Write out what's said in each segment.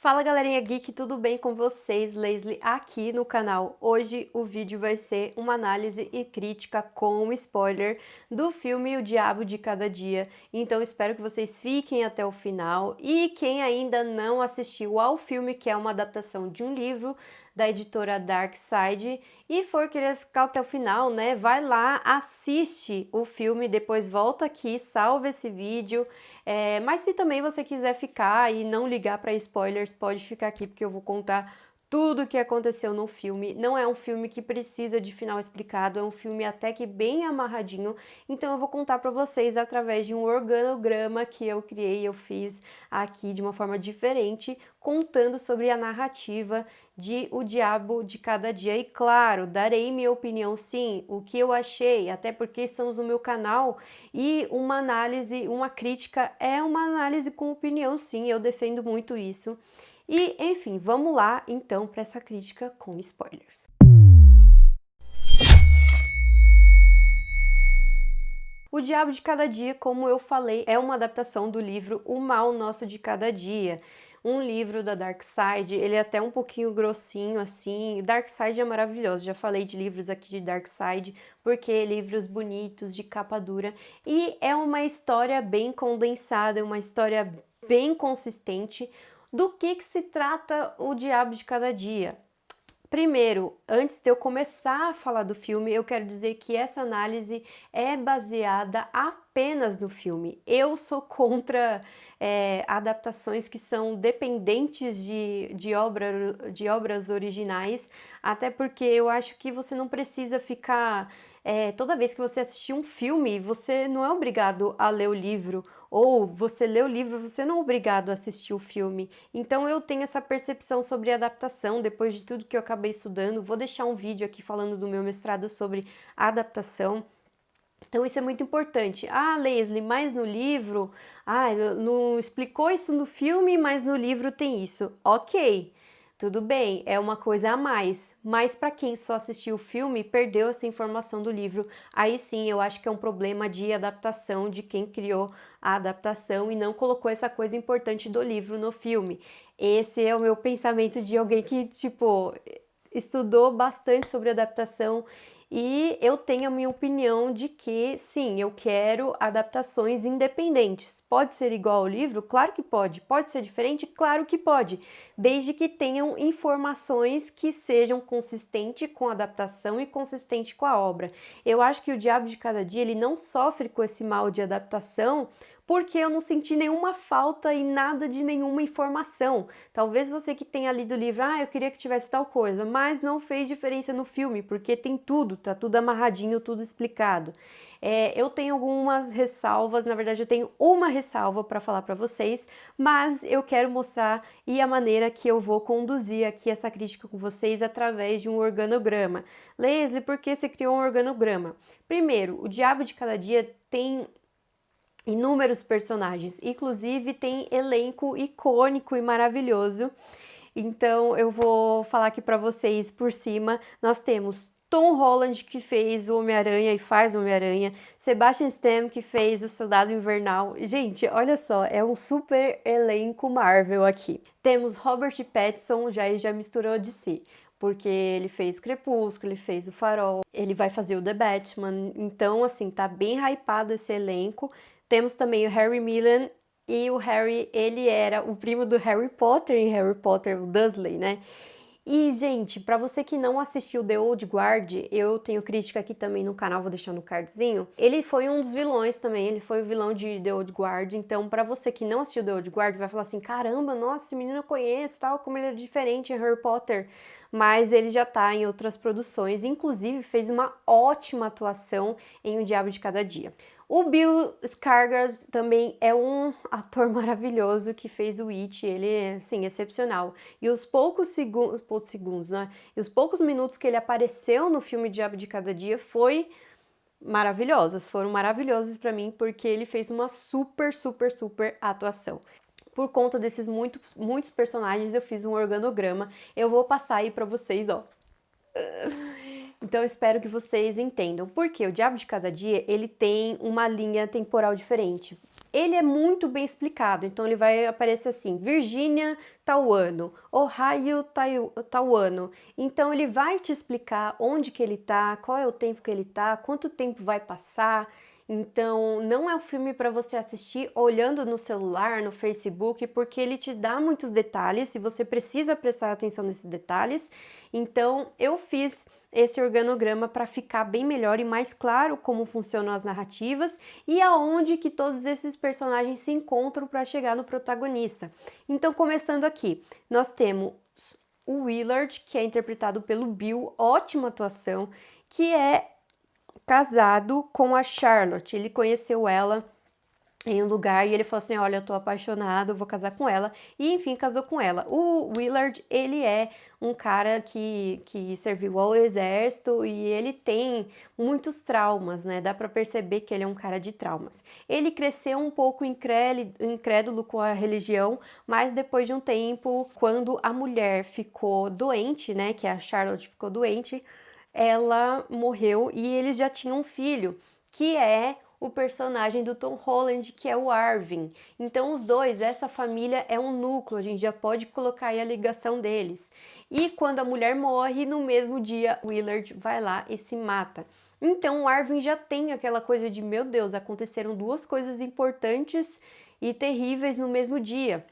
Fala galerinha geek, tudo bem com vocês? Leslie aqui no canal. Hoje o vídeo vai ser uma análise e crítica com spoiler do filme O Diabo de Cada Dia. Então espero que vocês fiquem até o final e quem ainda não assistiu ao filme, que é uma adaptação de um livro da editora Dark Side e for querer ficar até o final, né, vai lá, assiste o filme, depois volta aqui, salva esse vídeo. Mas se também você quiser ficar e não ligar para spoilers, pode ficar aqui porque eu vou contar tudo o que aconteceu no filme. Não é um filme que precisa de final explicado, é um filme até que bem amarradinho, então eu vou contar para vocês através de um organograma que eu criei, eu fiz aqui de uma forma diferente, contando sobre a narrativa de O Diabo de Cada Dia. E claro, darei minha opinião sim, o que eu achei, até porque estamos no meu canal e uma análise, uma crítica é uma análise com opinião sim, eu defendo muito isso. E, enfim, vamos lá então para essa crítica com spoilers. O Diabo de Cada Dia, como eu falei, é uma adaptação do livro O Mal Nosso de Cada Dia, um livro da Dark Side. Ele é até um pouquinho grossinho assim. Dark Side é maravilhoso, já falei de livros aqui de Dark Side, porque livros bonitos, de capa dura, e é uma história bem condensada, uma história bem consistente. Do que se trata O Diabo de Cada Dia? Primeiro, antes de eu começar a falar do filme, eu quero dizer que essa análise é baseada apenas no filme. Eu sou contra adaptações que são dependentes de obras originais, até porque eu acho que você não precisa ficar... toda vez que você assistir um filme, você não é obrigado a ler o livro, ou você lê o livro, você não é obrigado a assistir o filme. Então eu tenho essa percepção sobre adaptação, depois de tudo que eu acabei estudando. Vou deixar um vídeo aqui falando do meu mestrado sobre adaptação. Então isso é muito importante. Ah, Leslie, mas no livro... Ah, não explicou isso no filme, mas no livro tem isso. Ok. Tudo bem, é uma coisa a mais, mas para quem só assistiu o filme e perdeu essa informação do livro, aí sim eu acho que é um problema de adaptação de quem criou a adaptação e não colocou essa coisa importante do livro no filme. Esse é o meu pensamento de alguém que, tipo, estudou bastante sobre adaptação. E eu tenho a minha opinião de que, sim, eu quero adaptações independentes. Pode ser igual ao livro? Claro que pode. Pode ser diferente? Claro que pode. Desde que tenham informações que sejam consistentes com a adaptação e consistentes com a obra. Eu acho que O Diabo de Cada Dia, ele não sofre com esse mal de adaptação porque eu não senti nenhuma falta e nada de nenhuma informação. Talvez você que tenha lido o livro, eu queria que tivesse tal coisa, mas não fez diferença no filme, porque tem tudo, tá tudo amarradinho, tudo explicado. Eu tenho algumas ressalvas, na verdade eu tenho uma ressalva para falar para vocês, mas eu quero mostrar e a maneira que eu vou conduzir aqui essa crítica com vocês através de um organograma. Leslie, por que você criou um organograma? Primeiro, O Diabo de Cada Dia tem inúmeros personagens, inclusive tem elenco icônico e maravilhoso. Então eu vou falar aqui para vocês por cima. Nós temos Tom Holland, que fez o Homem-Aranha e faz o Homem-Aranha, Sebastian Stan, que fez o Soldado Invernal. Gente, olha só, é um super elenco Marvel aqui. Temos Robert Pattinson, já misturou de si, porque ele fez Crepúsculo, ele fez o Farol, ele vai fazer o The Batman, então assim, tá bem hypado esse elenco. Temos também o Harry Millen, e o Harry, ele era o primo do Harry Potter em Harry Potter, o Dursley, né? E, gente, pra você que não assistiu The Old Guard, eu tenho crítica aqui também no canal, vou deixar no cardzinho. Ele foi um dos vilões também, ele foi o vilão de The Old Guard, então pra você que não assistiu The Old Guard, vai falar assim, caramba, nossa, esse menino eu conheço, tal, como ele é diferente em Harry Potter. Mas ele já tá em outras produções, inclusive fez uma ótima atuação em O Diabo de Cada Dia. O Bill Skarsgård também é um ator maravilhoso que fez o It, ele é, assim, excepcional. E os poucos segundos, né? E os poucos minutos que ele apareceu no filme Diabo de Cada Dia foram maravilhosos pra mim, porque ele fez uma super atuação. Por conta desses muitos personagens, eu fiz um organograma, eu vou passar aí pra vocês, ó. Então eu espero que vocês entendam, porque O Diabo de Cada Dia, ele tem uma linha temporal diferente. ele é muito bem explicado, então ele vai aparecer assim, Virgínia tal ano, Ohio tal ano. Então ele vai te explicar onde que ele tá, qual é o tempo que ele tá, quanto tempo vai passar. Então não é um filme para você assistir olhando no celular, no Facebook, porque ele te dá muitos detalhes e você precisa prestar atenção nesses detalhes. Então eu fiz esse organograma para ficar bem melhor e mais claro como funcionam as narrativas e aonde que todos esses personagens se encontram para chegar no protagonista. Então, começando aqui, nós temos o Willard, que é interpretado pelo Bill, ótima atuação, que é casado com a Charlotte. Ele conheceu ela em um lugar e ele falou assim, olha, eu tô apaixonado, vou casar com ela, e enfim, casou com ela. O Willard, ele é um cara que serviu ao exército e ele tem muitos traumas, né, dá pra perceber que ele é um cara de traumas. Ele cresceu um pouco incrédulo com a religião, mas depois de um tempo, quando a mulher ficou doente, né, que a Charlotte ficou doente, ela morreu e eles já tinham um filho, que é o personagem do Tom Holland, que é o Arvin. Então os dois, essa família é um núcleo, a gente já pode colocar aí a ligação deles. E quando a mulher morre, no mesmo dia, Willard vai lá e se mata. Então o Arvin já tem aquela coisa de, meu Deus, aconteceram duas coisas importantes e terríveis no mesmo dia.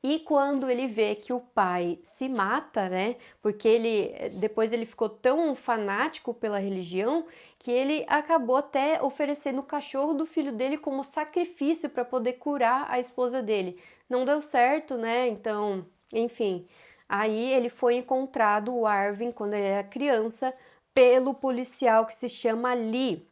E quando ele vê que o pai se mata, né? Porque depois ele ficou tão fanático pela religião que ele acabou até oferecendo o cachorro do filho dele como sacrifício para poder curar a esposa dele. Não deu certo, né? Então, enfim. Aí ele foi encontrado, o Arvin, quando ele era criança, pelo policial que se chama Lee.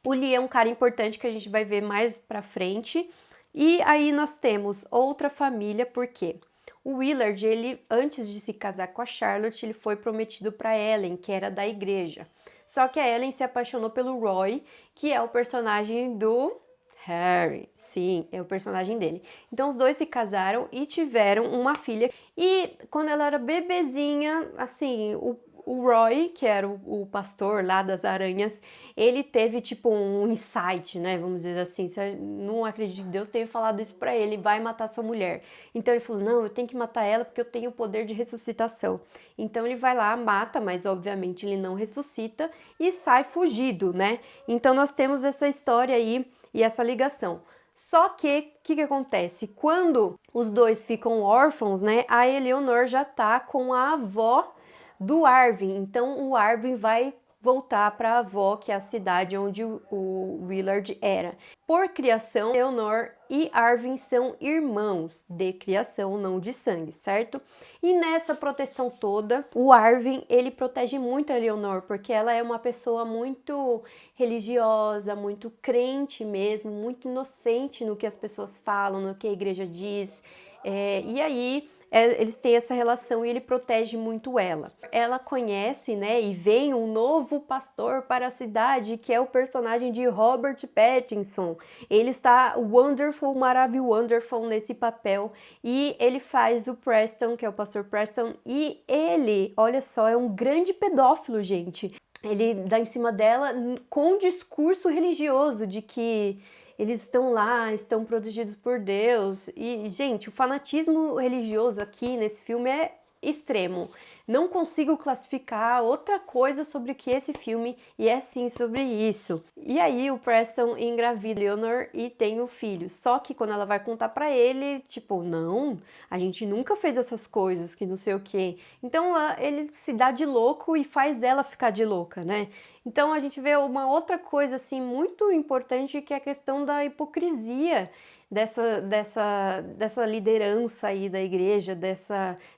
O Lee é um cara importante que a gente vai ver mais pra frente. E aí nós temos outra família, porque o Willard, ele antes de se casar com a Charlotte, ele foi prometido para Ellen, que era da igreja. Só que a Ellen se apaixonou pelo Roy, que é o personagem do Harry. Sim, é o personagem dele. Então os dois se casaram e tiveram uma filha. E quando ela era bebezinha, assim, o Roy, que era o pastor lá das aranhas, ele teve tipo um insight, né? Vamos dizer assim. Você não acredita que Deus tenha falado isso pra ele, vai matar sua mulher. Então ele falou: não, eu tenho que matar ela porque eu tenho o poder de ressuscitação. Então ele vai lá, mata, mas obviamente ele não ressuscita e sai fugido, né? Então nós temos essa história aí e essa ligação. Só que, o que acontece? Quando os dois ficam órfãos, né? A Eleanor já tá com a avó do Arvin. Então o Arvin vai voltar para a avó, que é a cidade onde o Willard era. Por criação, Eleanor e Arvin são irmãos de criação, não de sangue, certo? E nessa proteção toda, o Arvin, ele protege muito a Eleanor, porque ela é uma pessoa muito religiosa, muito crente mesmo, muito inocente no que as pessoas falam, no que a igreja diz. E aí eles têm essa relação e ele protege muito ela. Ela conhece, né, e vem um novo pastor para a cidade, que é o personagem de Robert Pattinson. Ele está wonderful, maravilhoso, wonderful nesse papel e ele faz o Preston, que é o pastor Preston, e ele, olha só, é um grande pedófilo, gente. Ele dá em cima dela com um discurso religioso de que eles estão lá, estão protegidos por Deus. E, gente, o fanatismo religioso aqui nesse filme é extremo. Não consigo classificar outra coisa sobre que esse filme, e é sim sobre isso. E aí o Preston engravida Eleanor e tem o filho. Só que quando ela vai contar pra ele, tipo, não, a gente nunca fez essas coisas, que não sei o quê. Então ele se dá de louco e faz ela ficar de louca, né? Então a gente vê uma outra coisa assim muito importante, que é a questão da hipocrisia dessa liderança aí da igreja,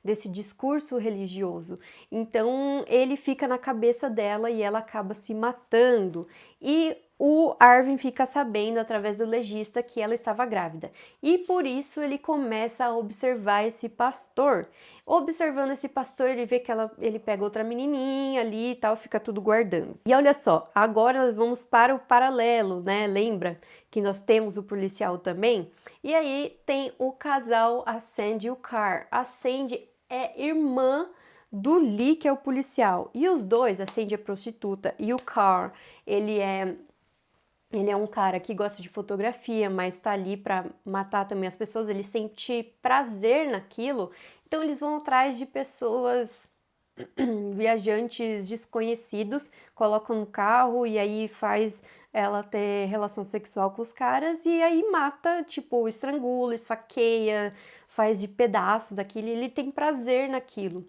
desse discurso religioso. Então ele fica na cabeça dela e ela acaba se matando. E o Arvin fica sabendo através do legista que ela estava grávida. E por isso ele começa a observar esse pastor. Observando esse pastor, ele vê que ele pega outra menininha ali e tal, fica tudo guardando. E olha só, agora nós vamos para o paralelo, né? Lembra que nós temos o policial também? E aí tem o casal, a Sandy e o Carr. A Sandy é irmã do Lee, que é o policial. E os dois, a Sandy é prostituta e o Carr, ele é Ele é um cara que gosta de fotografia, mas tá ali pra matar também as pessoas, ele sente prazer naquilo, então eles vão atrás de pessoas viajantes desconhecidos, colocam no carro e aí faz ela ter relação sexual com os caras e aí mata, tipo, estrangula, esfaqueia, faz de pedaços daquilo, e ele tem prazer naquilo.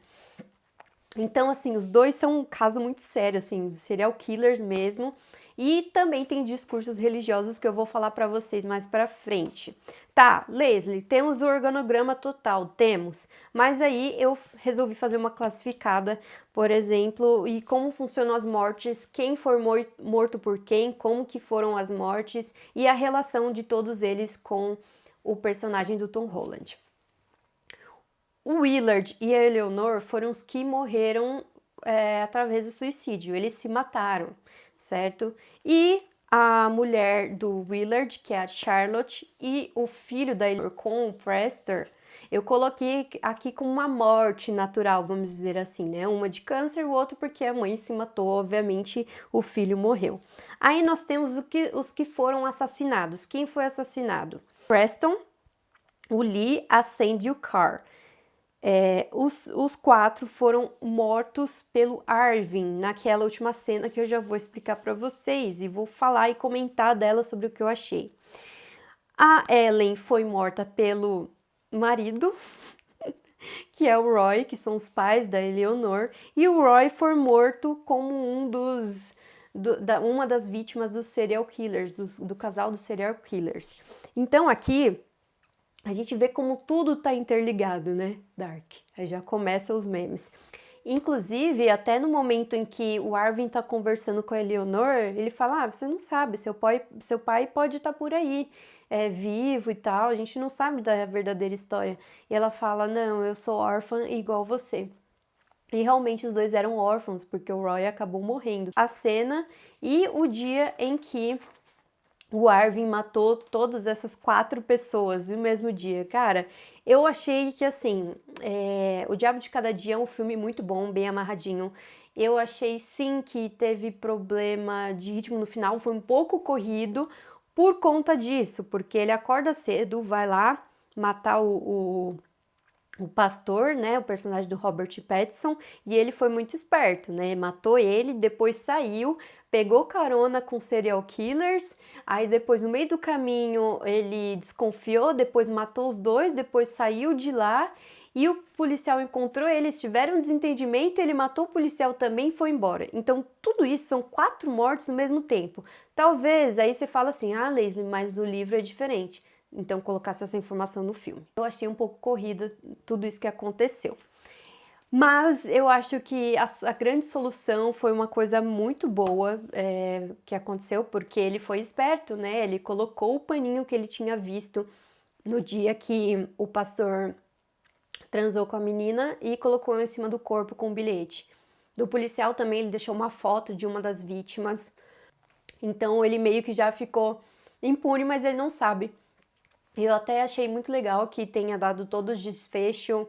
Então, assim, os dois são um caso muito sério, assim, serial killers mesmo. E também tem discursos religiosos que eu vou falar pra vocês mais pra frente. Tá, Leslie, temos o organograma total, temos. Mas aí eu resolvi fazer uma classificada, por exemplo, e como funcionam as mortes, quem foi morto por quem, como que foram as mortes e a relação de todos eles com o personagem do Tom Holland. O Willard e a Eleanor foram os que morreram através do suicídio, eles se mataram, certo? E a mulher do Willard, que é a Charlotte, e o filho da Eleanor com o Prester, eu coloquei aqui como uma morte natural, vamos dizer assim, né? Uma de câncer, o outro porque a mãe se matou, obviamente o filho morreu. Aí nós temos os que foram assassinados. Quem foi assassinado? Preston, o Lee, a Sandy e o Carr. Os quatro foram mortos pelo Arvin naquela última cena que eu já vou explicar para vocês e vou falar e comentar dela sobre o que eu achei. A Ellen foi morta pelo marido, que é o Roy, que são os pais da Eleanor, e o Roy foi morto como uma das vítimas dos serial killers, do casal dos serial killers. Então aqui a gente vê como tudo tá interligado, né, Dark? Aí já começam os memes. Inclusive, até no momento em que o Arvin tá conversando com a Eleanor, ele fala, você não sabe, seu pai pode estar por aí, vivo e tal, a gente não sabe da verdadeira história. E ela fala, não, eu sou órfã igual você. E realmente os dois eram órfãos, porque o Roy acabou morrendo. A cena e o dia em que o Arvin matou todas essas 4 pessoas no mesmo dia. Cara, eu achei que, assim, O Diabo de Cada Dia é um filme muito bom, bem amarradinho. Eu achei, sim, que teve problema de ritmo no final, foi um pouco corrido por conta disso, porque ele acorda cedo, vai lá matar o pastor, né, o personagem do Robert Pattinson, e ele foi muito esperto, né, matou ele, depois saiu, pegou carona com serial killers, aí depois no meio do caminho ele desconfiou, depois matou os dois, depois saiu de lá e o policial encontrou ele, eles tiveram um desentendimento, ele matou o policial também e foi embora. Então tudo isso são 4 mortes no mesmo tempo. Talvez aí você fala assim, ah, Leslie, mas no livro é diferente. Então colocasse essa informação no filme. Eu achei um pouco corrida tudo isso que aconteceu. Mas eu acho que a grande solução foi uma coisa muito boa que aconteceu, porque ele foi esperto, né? Ele colocou o paninho que ele tinha visto no dia que o pastor transou com a menina e colocou em cima do corpo com um bilhete. Do policial também ele deixou uma foto de uma das vítimas. Então ele meio que já ficou impune, mas ele não sabe. Eu até achei muito legal que tenha dado todo o desfecho.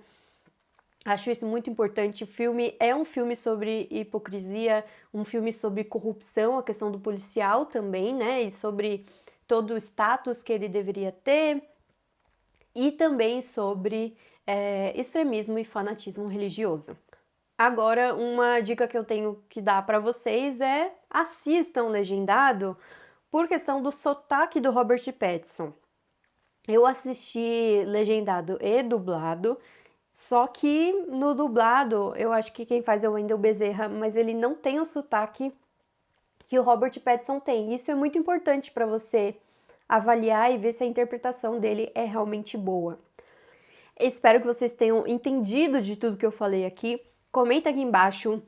Acho isso muito importante. O filme é um filme sobre hipocrisia, um filme sobre corrupção, a questão do policial também, né? E sobre todo o status que ele deveria ter. E também sobre extremismo e fanatismo religioso. Agora, uma dica que eu tenho que dar para vocês é assistam legendado por questão do sotaque do Robert Pattinson. Eu assisti legendado e dublado, só que no dublado, eu acho que quem faz é o Wendell Bezerra, mas ele não tem o sotaque que o Robert Pattinson tem. Isso é muito importante para você avaliar e ver se a interpretação dele é realmente boa. Espero que vocês tenham entendido de tudo que eu falei aqui. Comenta aqui embaixo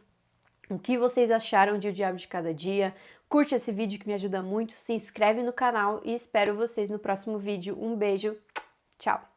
o que vocês acharam de O Diabo de Cada Dia. Curte esse vídeo que me ajuda muito, se inscreve no canal e espero vocês no próximo vídeo. Um beijo, tchau!